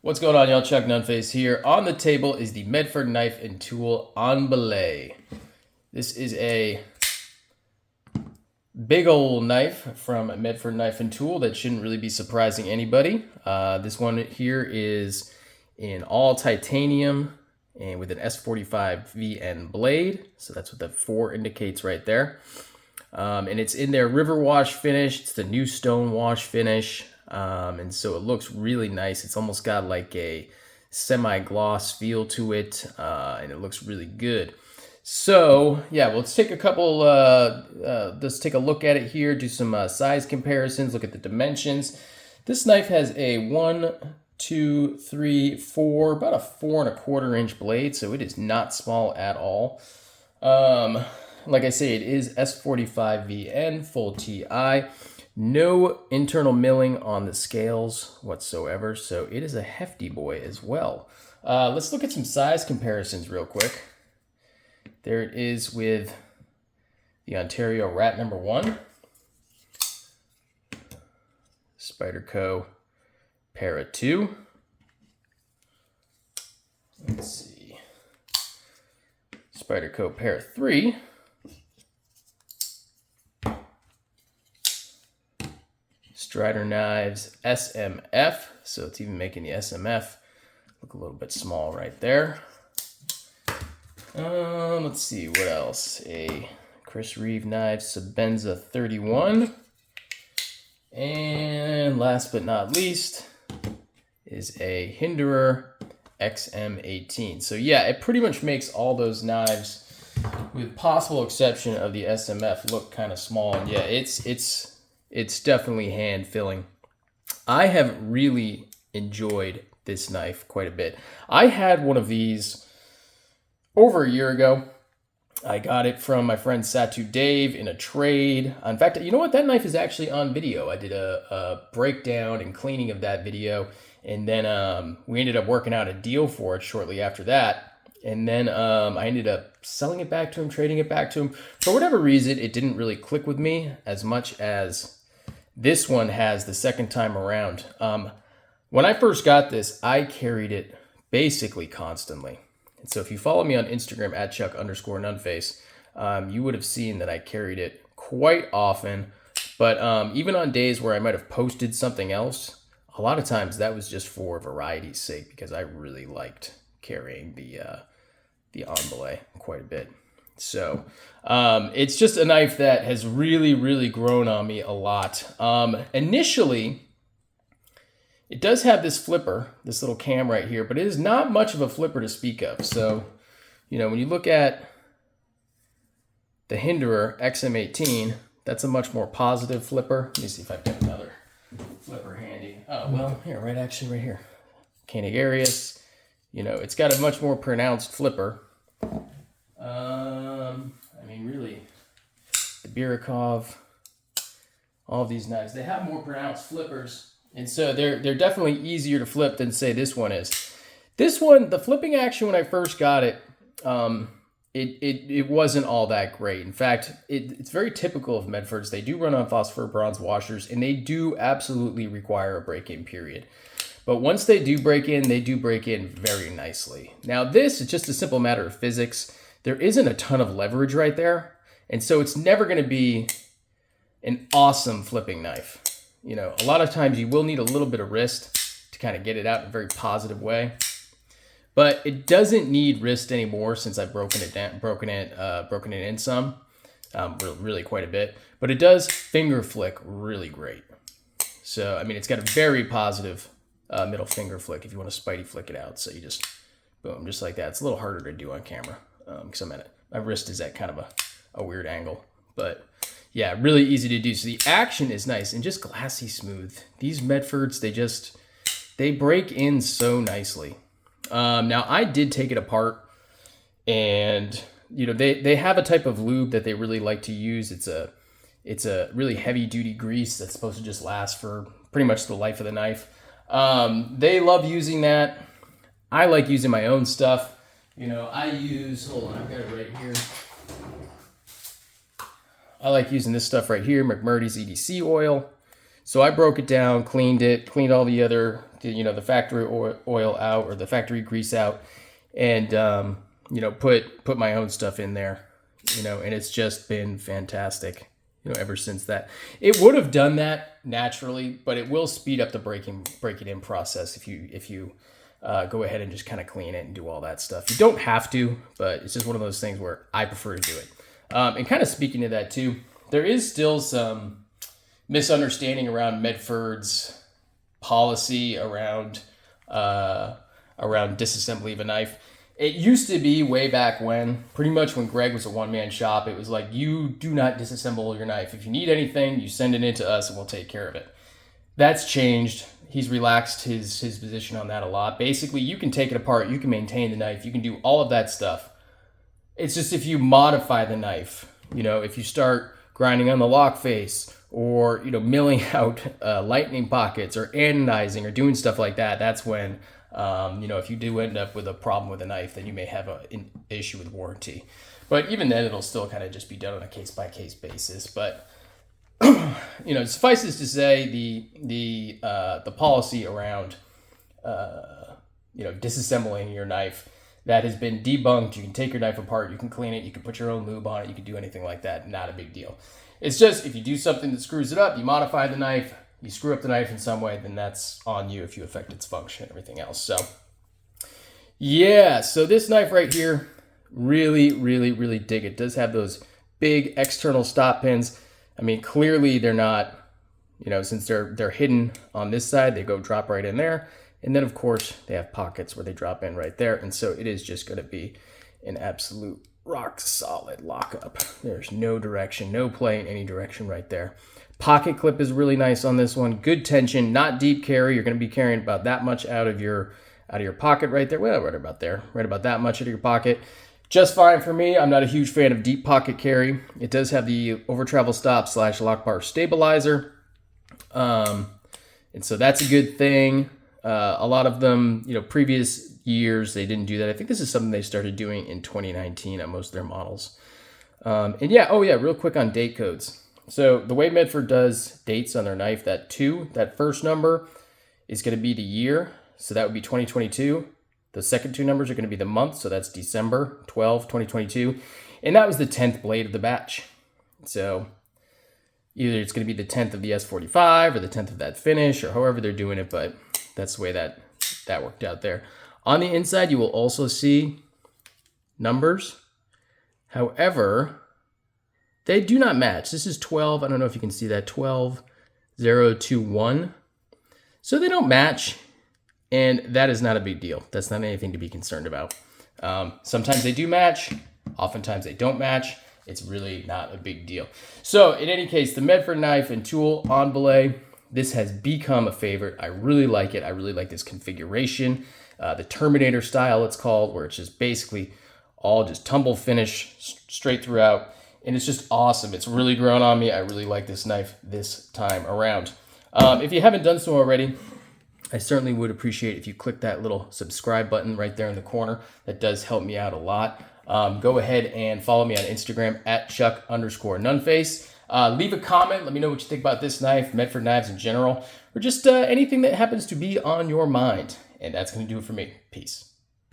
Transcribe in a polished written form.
What's going on, y'all? Chuck Nunface here. On the table is the Medford knife and tool on Belay. This is a big old knife from Medford Knife and Tool that shouldn't really be surprising anybody. This one here is in all titanium and with an S45 VN blade. So that's what the 4 indicates right there. And it's in their river wash finish. It's the new stone wash finish. And so it looks really nice. It's almost got like a semi-gloss feel to it, and it looks really good. So yeah, well, let's take a couple, let's take a look at it here, do some size comparisons, look at the dimensions. This knife has a 1, 2, 3, 4, about a 4¼ inch blade, so it is not small at all. Like I say, it is S45 VN, full TI. No internal milling on the scales whatsoever, so it is a hefty boy as well. Let's look at some size comparisons real quick. There it is with the Ontario Rat number 1. Spyderco Para 2. Let's see. Spyderco Para 3. Strider Knives SMF, so it's even making the SMF look a little bit small right there. Let's see, what else? A Chris Reeve Knives Sabenza 31. And last but not least is a Hinderer XM18. So yeah, it pretty much makes all those knives, with possible exception of the SMF, look kind of small. And yeah, it's definitely hand filling. I have really enjoyed this knife quite a bit. I had one of these over a year ago. I got it from my friend Satu Dave in a trade. In fact, you know what? That knife is actually on video. I did a breakdown and cleaning of that video. And then we ended up working out a deal for it shortly after that. And then I ended up selling it back to him, trading it back to him. For whatever reason, it didn't really click with me as much as this one has the second time around. When I first got this, I carried it basically constantly. And so if you follow me on Instagram at Chuck_Nunface, you would have seen that I carried it quite often. But even on days where I might have posted something else, a lot of times that was just for variety's sake, because I really liked carrying the on Belay quite a bit. So it's just a knife that has really, really grown on me a lot. Initially, it does have this flipper, this little cam right here, but it is not much of a flipper to speak of. So, you know, when you look at the Hinderer XM18, that's a much more positive flipper. Let me see if I've got another flipper handy. Oh, well, here, actually right here. Koenig Arius, you know, it's got a much more pronounced flipper. I mean, really, the Birikov, all of these knives, they have more pronounced flippers. And so they're definitely easier to flip than, say, this one is. This one, the flipping action when I first got it, it wasn't all that great. In fact, it's very typical of Medfords. They do run on phosphor bronze washers, and they do absolutely require a break-in period. But once they do break in, they do break in very nicely. Now this is just a simple matter of physics. There isn't a ton of leverage right there. And so it's never going to be an awesome flipping knife. You know, a lot of times you will need a little bit of wrist to kind of get it out in a very positive way. But it doesn't need wrist anymore since I've broken it in some, really quite a bit. But it does finger flick really great. So, I mean, it's got a very positive middle finger flick if you want to Spidey flick it out. So you just, boom, just like that. It's a little harder to do on camera because my wrist is at kind of a weird angle. But yeah, really easy to do. So the action is nice and just glassy smooth. These Medfords, they break in so nicely. Now I did take it apart, and you know they have a type of lube that they really like to use. It's a really heavy duty grease that's supposed to just last for pretty much the life of the knife. They love using that. I like using my own stuff. You know, hold on, I've got it right here. I like using this stuff right here, McMurdy's EDC oil. So I broke it down, cleaned all the other the factory oil out or the factory grease out, and put my own stuff in there, and it's just been fantastic, ever since that. It would have done that naturally, but it will speed up the breaking in process if you go ahead and just kind of clean it and do all that stuff. You don't have to, but it's just one of those things where I prefer to do it. And kind of speaking to that too, there is still some misunderstanding around Medford's policy around disassembly of a knife. It used to be way back when, pretty much when Greg was a one-man shop, it was like, you do not disassemble your knife. If you need anything, you send it in to us and we'll take care of it. That's changed. He's relaxed his position on that a lot. Basically, you can take it apart, you can maintain the knife, you can do all of that stuff. It's just if you modify the knife, if you start grinding on the lock face or, milling out lightning pockets or anodizing or doing stuff like that, that's when, if you do end up with a problem with a knife, then you may have an issue with warranty. But even then, it'll still kind of just be done on a case-by-case basis. But, suffices to say, the policy around, disassembling your knife, that has been debunked. You can take your knife apart, you can clean it, you can put your own lube on it, you can do anything like that. Not a big deal. It's just if you do something that screws it up, you modify the knife, you screw up the knife in some way, then that's on you if you affect its function and everything else. So, yeah, so this knife right here, really, really, really dig it. It does have those big external stop pins. I mean, clearly they're not, since they're hidden on this side, they drop right in there. And then, of course, they have pockets where they drop in right there. And so it is just going to be an absolute rock solid lockup. There's no direction, no play in any direction right there. Pocket clip is really nice on this one. Good tension, not deep carry. You're going to be carrying about that much out of your pocket right there. Well, right about there. Right about that much out of your pocket. Just fine for me. I'm not a huge fan of deep pocket carry. It does have the over travel stop / lock bar stabilizer. And so that's a good thing. A lot of them, previous years, they didn't do that. I think this is something they started doing in 2019 on most of their models. Real quick on date codes. So the way Medford does dates on their knife, that first number is going to be the year. So that would be 2022. The second two numbers are going to be the month. So that's December 12, 2022. And that was the 10th blade of the batch. So either it's going to be the 10th of the S45 or the 10th of that finish or however they're doing it. But that's the way that worked out there. On the inside, you will also see numbers. However, they do not match. This is 12. I don't know if you can see that. 12021. So they don't match. And that is not a big deal. That's not anything to be concerned about. Sometimes they do match. Oftentimes they don't match. It's really not a big deal. So in any case, the Medford knife and tool on Belay, this has become a favorite. I really like it. I really like this configuration. The Terminator style, it's called, where it's just basically all just tumble finish straight throughout. And it's just awesome. It's really grown on me. I really like this knife this time around. If you haven't done so already, I certainly would appreciate if you click that little subscribe button right there in the corner. That does help me out a lot. Go ahead and follow me on Instagram at Chuck_Nunface. Leave a comment. Let me know what you think about this knife, Medford knives in general, or just anything that happens to be on your mind. And that's going to do it for me. Peace.